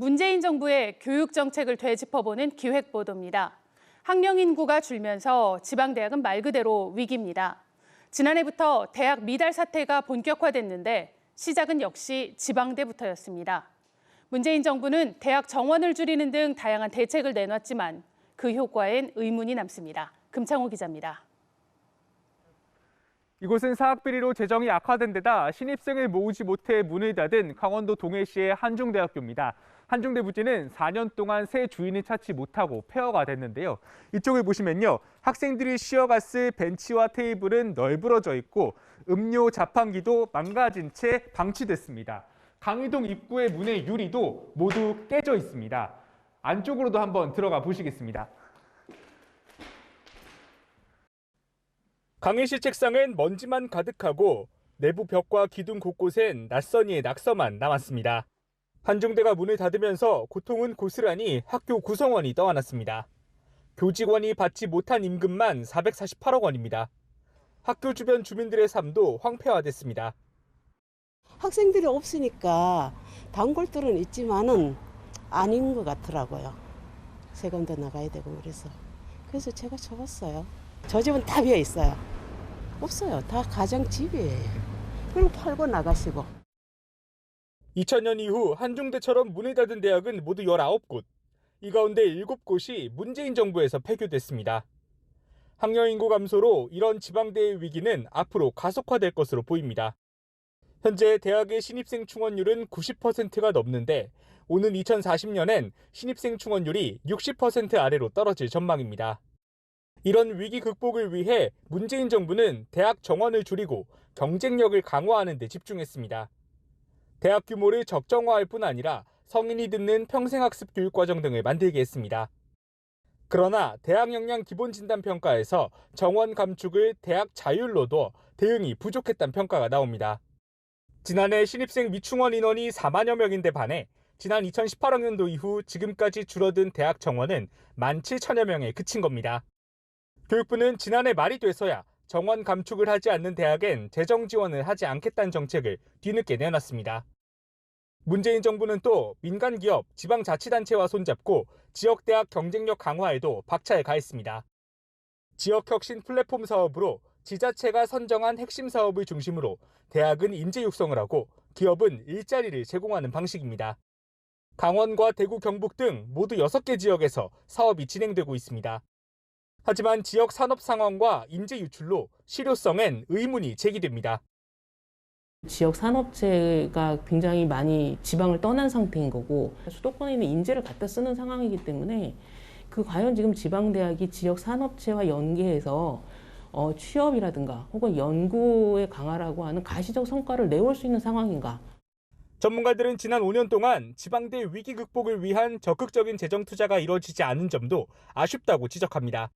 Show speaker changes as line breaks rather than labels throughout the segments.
문재인 정부의 교육 정책을 되짚어보는 기획보도입니다. 학령 인구가 줄면서 지방대학은 말 그대로 위기입니다. 지난해부터 대학 미달 사태가 본격화됐는데 시작은 역시 지방대부터였습니다. 문재인 정부는 대학 정원을 줄이는 등 다양한 대책을 내놨지만 그 효과엔 의문이 남습니다. 금창호 기자입니다.
이곳은 사학비리로 재정이 악화된 데다 신입생을 모으지 못해 문을 닫은 강원도 동해시의 한중대학교입니다. 한중대 부지는 4년 동안 새 주인을 찾지 못하고 폐허가 됐는데요. 이쪽을 보시면요. 학생들이 쉬어갔을 벤치와 테이블은 널브러져 있고 음료 자판기도 망가진 채 방치됐습니다. 강의동 입구의 문의 유리도 모두 깨져 있습니다. 안쪽으로도 한번 들어가 보시겠습니다. 강의실 책상엔 먼지만 가득하고 내부 벽과 기둥 곳곳엔 낯선 이의 낙서만 남았습니다. 한중대가 문을 닫으면서 고통은 고스란히 학교 구성원이 떠안았습니다. 교직원이 받지 못한 임금만 448억 원입니다. 학교 주변 주민들의 삶도 황폐화됐습니다.
학생들이 없으니까 단골들은 있지만은 아닌 것 같더라고요. 세금도 나가야 되고 그래서 제가 접었어요. 저 집은 다 비어 있어요. 없어요. 다 가정집이에요. 그리고 팔고 나가시고.
2000년 이후 한중대처럼 문을 닫은 대학은 모두 19곳. 이 가운데 7곳이 문재인 정부에서 폐교됐습니다. 학령 인구 감소로 이런 지방대의 위기는 앞으로 가속화될 것으로 보입니다. 현재 대학의 신입생 충원율은 90%가 넘는데 오는 2040년엔 신입생 충원율이 60% 아래로 떨어질 전망입니다. 이런 위기 극복을 위해 문재인 정부는 대학 정원을 줄이고 경쟁력을 강화하는 데 집중했습니다. 대학 규모를 적정화할 뿐 아니라 성인이 듣는 평생학습 교육과정 등을 만들게 했습니다. 그러나 대학 역량 기본진단평가에서 정원 감축을 대학 자율로 둬 대응이 부족했다는 평가가 나옵니다. 지난해 신입생 미충원 인원이 4만여 명인데 반해 지난 2018학년도 이후 지금까지 줄어든 대학 정원은 17,000여 명에 그친 겁니다. 교육부는 지난해 말이 돼서야 정원 감축을 하지 않는 대학엔 재정 지원을 하지 않겠다는 정책을 뒤늦게 내놨습니다. 문재인 정부는 또 민간기업, 지방자치단체와 손잡고 지역대학 경쟁력 강화에도 박차에 가했습니다. 지역혁신 플랫폼 사업으로 지자체가 선정한 핵심 사업을 중심으로 대학은 인재 육성을 하고 기업은 일자리를 제공하는 방식입니다. 강원과 대구, 경북 등 모두 6개 지역에서 사업이 진행되고 있습니다. 하지만 지역 산업 상황과 인재 유출로 실효성엔 의문이 제기됩니다.
지역 산업체가 굉장히 많이 지방을 떠난 상태인 거고 수도권에 있는 인재를 갖다 쓰는 상황이기 때문에 과연 지금 지방대학이 지역 산업체와 연계해서 취업이라든가 혹은 연구에 강화라고 하는 가시적 성과를 내올 수 있는 상황인가?
전문가들은 지난 5년 동안 지방대 위기 극복을 위한 적극적인 재정 투자가 이뤄지지 않은 점도 아쉽다고 지적합니다.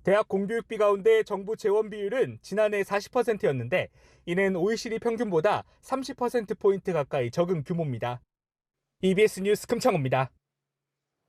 대학 공교육비 가운데 정부 재원 비율은 지난해 40%였는데 이는 OECD 평균보다 30%포인트 가까이 적은 규모입니다. EBS 뉴스 금창호입니다.